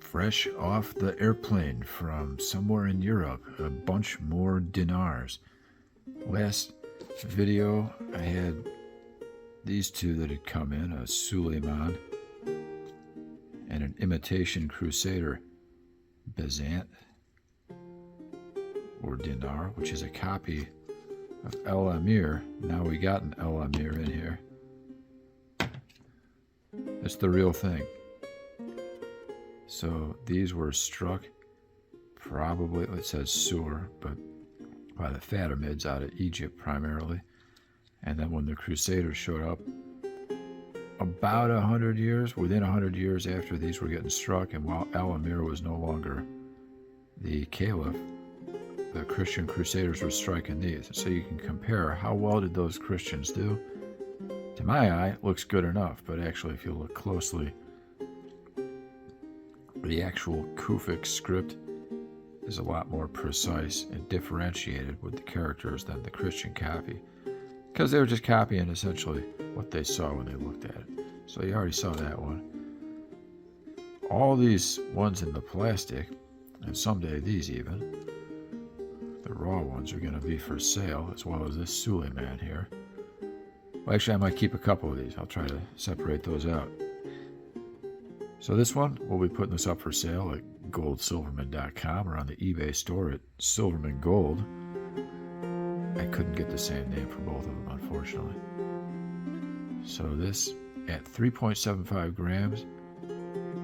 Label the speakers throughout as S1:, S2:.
S1: fresh off the airplane from somewhere in Europe, a bunch more dinars. Last video I had these two that had come in, a Sulayman and an Imitation Crusader Bezant or dinar, which is a copy of El Amir. Now we got an El Amir in here. It's the real thing. So these were struck, probably, it says Sur, but by the Fatimids out of Egypt primarily. And then when the Crusaders showed up, about 100 years, within 100 years after these were getting struck, and while El Amir was no longer the Caliph, the Christian Crusaders were striking these. So you can compare how well did those Christians do. To my eye, it looks good enough, but actually if you look closely, the actual Kufic script is a lot more precise and differentiated with the characters than the Christian copy, because they were just copying essentially what they saw when they looked at it. So you already saw that one. All these ones in the plastic, and someday these even, the raw ones are going to be for sale, as well as this Sulayman here. Well, actually, I might keep a couple of these. I'll try to separate those out. So this one, we'll be putting this up for sale at goldsilverman.com or on the eBay store at Silverman Gold. I couldn't get the same name for both of them, unfortunately. So this at 3.75 grams.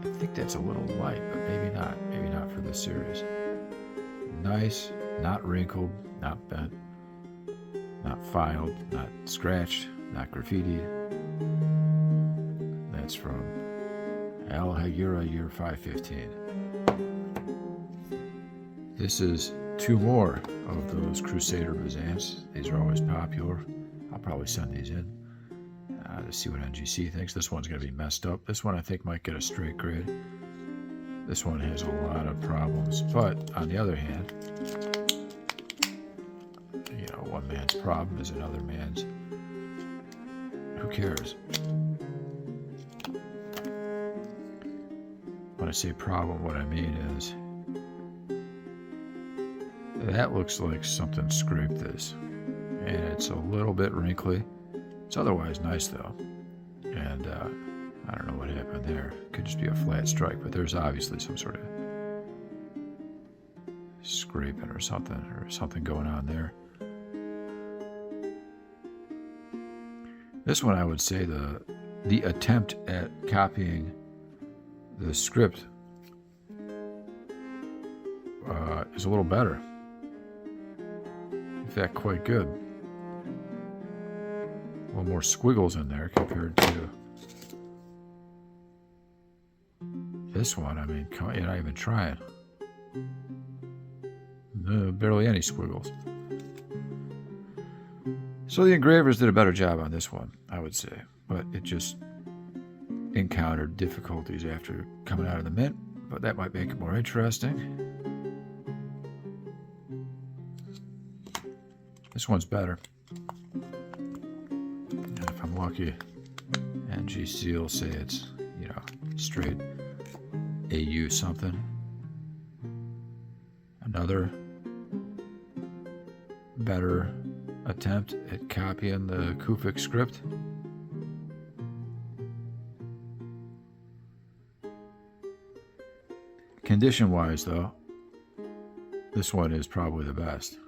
S1: I think that's a little light, but maybe not. Maybe not for this series. Nice, not wrinkled, not bent, not filed, not scratched, not graffitied. That's from Al Hagira, year 515. This is two more of those Crusader Bezants. These are always popular. I'll probably send these in to see what NGC thinks. This one's going to be messed up. This one I think might get a straight grade. This one has a lot of problems. But on the other hand, you know, one man's problem is another man's. Who cares? When I say problem, what I mean is that looks like something scraped this, and it's a little bit wrinkly. It's otherwise nice though, and I don't know what happened there. Could just be a flat strike, but there's obviously some sort of scraping or something going on there. This one, I would say the attempt at copying the script is a little better. In fact, quite good. A little more squiggles in there compared to this one. I mean, you're not even trying. Barely any squiggles. So the engravers did a better job on this one, I would say. But it just encountered difficulties after coming out of the mint. But that might make it more interesting. This one's better. And if I'm lucky, NGC will say it's, you know, straight AU something. Another better attempt at copying the Kufic script. Condition-wise, though, this one is probably the best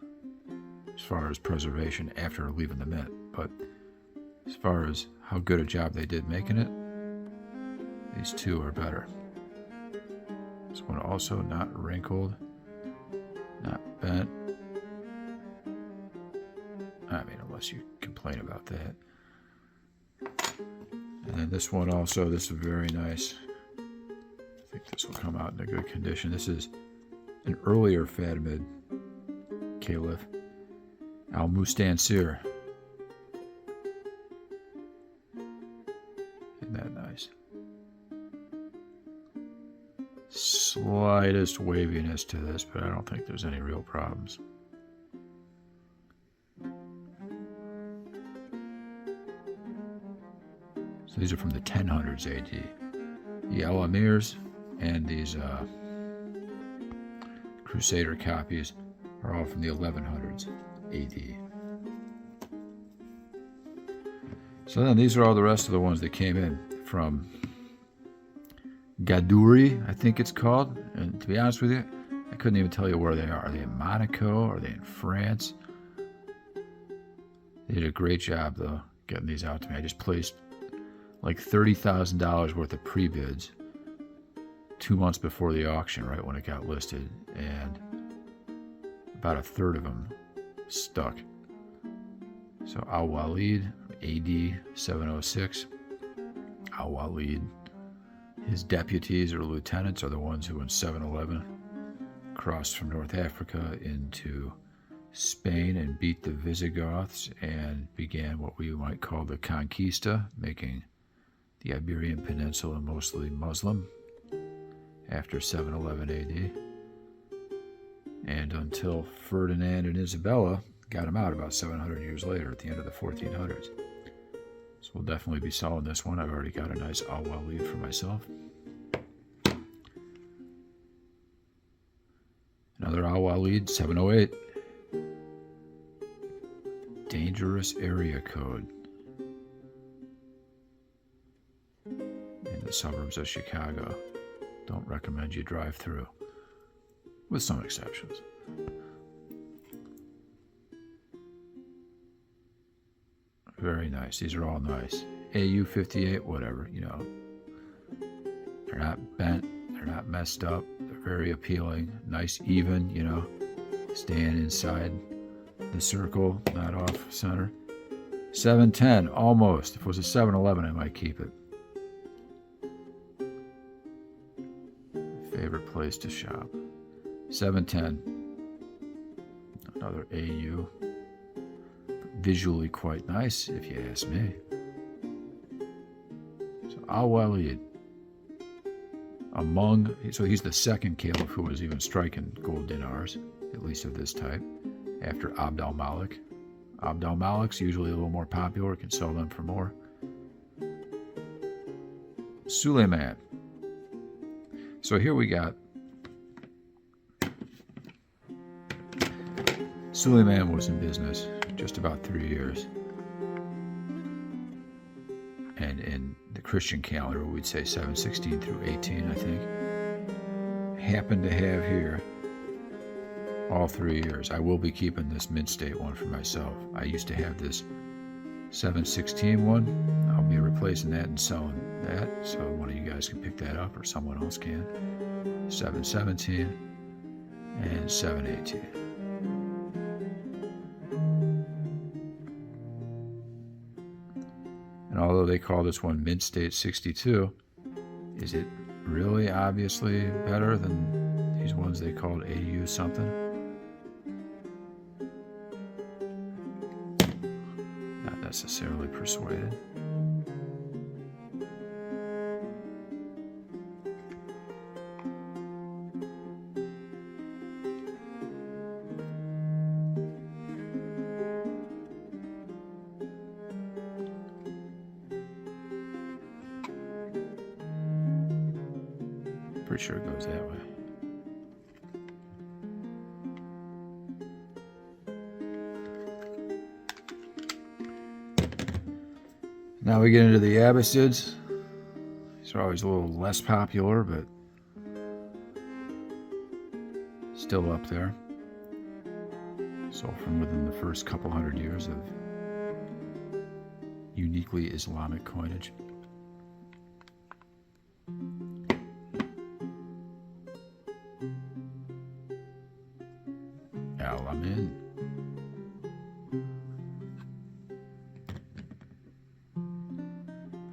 S1: as far as preservation after leaving the mint. But as far as how good a job they did making it, these two are better. This one also not wrinkled, not bent. I mean, unless you complain about that. And then this one also, this is very nice. I think this will come out in a good condition. This is an earlier Fatimid Caliph, Al-Mustansir. Isn't that nice? Slightest waviness to this, but I don't think there's any real problems. So these are from the 1000s AD. The El Amirs, and these Crusader copies are all from the 1100s AD. So then these are all the rest of the ones that came in from Gaduri, I think it's called. And to be honest with you, I couldn't even tell you where they are. Are they in Monaco? Are they in France? They did a great job, though, getting these out to me. I just placed like $30,000 worth of pre-bids 2 months before the auction, right when it got listed. And about a third of them stuck. So Al-Walid, AD 706. Al-Walid, his deputies or lieutenants are the ones who in 711 crossed from North Africa into Spain and beat the Visigoths and began what we might call the Conquista, making the Iberian Peninsula mostly Muslim after 711 AD. And until Ferdinand and Isabella got him out about 700 years later at the end of the 1400s. So we'll definitely be selling this one. I've already got a nice Al-Walid for myself. Another Al-Walid, 708. Dangerous area code in the suburbs of Chicago. Don't recommend you drive through, with some exceptions. Very nice. These are all nice. AU58, whatever, you know. They're not bent. They're not messed up. They're very appealing. Nice, even, you know. Staying inside the circle, not off center. 710, almost. If it was a 711, I might keep it. Favorite place to shop. 710. Another AU. Visually quite nice, if you ask me. So Al-Walid, so he's the second caliph who was even striking gold dinars, at least of this type, after Abd al-Malik. Abd al-Malik's usually a little more popular, can sell them for more. Sulayman. So here we got Sulayman was in business just about 3 years. And in the Christian calendar, we'd say 716 through 18, I think. Happened to have here all 3 years. I will be keeping this mint state one for myself. I used to have this 716 one. I'll be replacing that and selling that, so one of you guys can pick that up or someone else can. 717 and 718. And although they call this one Mint State 62, is it really obviously better than these ones they called AU something? Not necessarily persuaded. Pretty sure it goes that way. Now we get into the Abbasids. These are always a little less popular, but still up there. So from within the first couple hundred years of uniquely Islamic coinage. Al-Amin.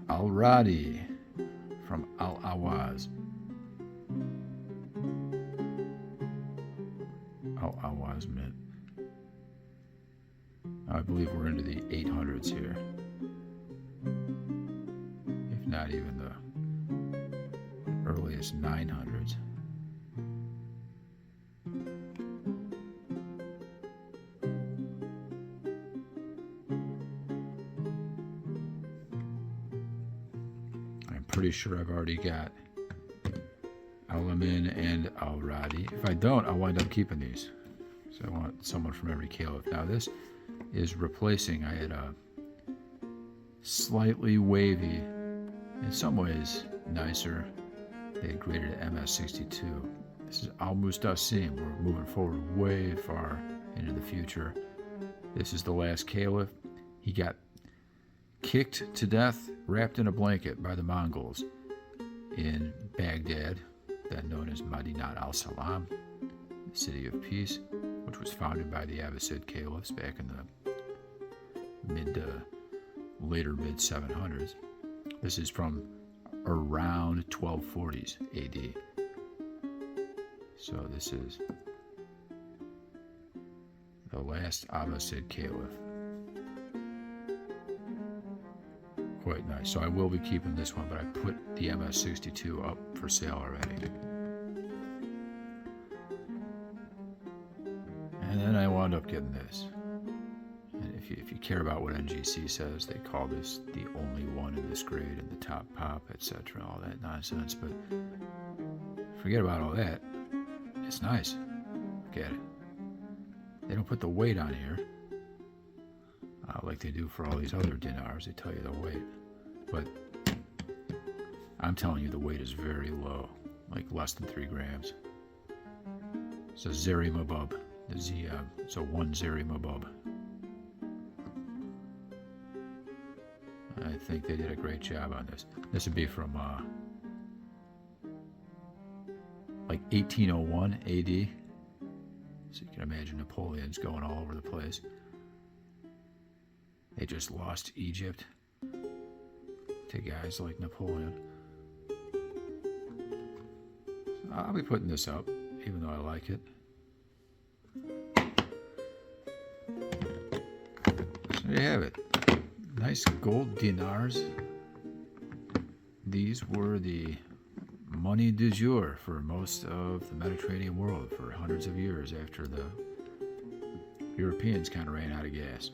S1: Al-Radi from Al-Awaz. Al-Awaz Mint. I believe we're into the 800s here. If not even the earliest 900s. Pretty sure I've already got Alamin and Al-Radi. If I don't, I'll wind up keeping these. So I want someone from every caliph. Now this is replacing, I had a slightly wavy, in some ways nicer. They had graded MS62. This is Al-Mustasim. We're moving forward way far into the future. This is the last caliph. He got kicked to death, wrapped in a blanket by the Mongols in Baghdad, then known as Madinat al-Salam, the city of peace, which was founded by the Abbasid caliphs back in the later mid 700s. This is from around 1240s AD. So this is the last Abbasid caliph. Quite nice. So I will be keeping this one, but I put the MS62 up for sale already. And then I wound up getting this. And if you care about what NGC says, they call this the only one in this grade and the top pop, etc., all that nonsense. But forget about all that. It's nice. Look at it. They don't put the weight on here like they do for all these other dinars. They tell you the weight. But I'm telling you the weight is very low, like less than 3 grams. It's a Zeri Mabub. It's a 1 Zeri Mabub. I think they did a great job on this. This would be from like 1801 AD. So you can imagine Napoleon's going all over the place. They just lost Egypt to guys like Napoleon. I'll be putting this up, even though I like it. So there you have it. Nice gold dinars. These were the money du jour for most of the Mediterranean world for hundreds of years after the Europeans kind of ran out of gas.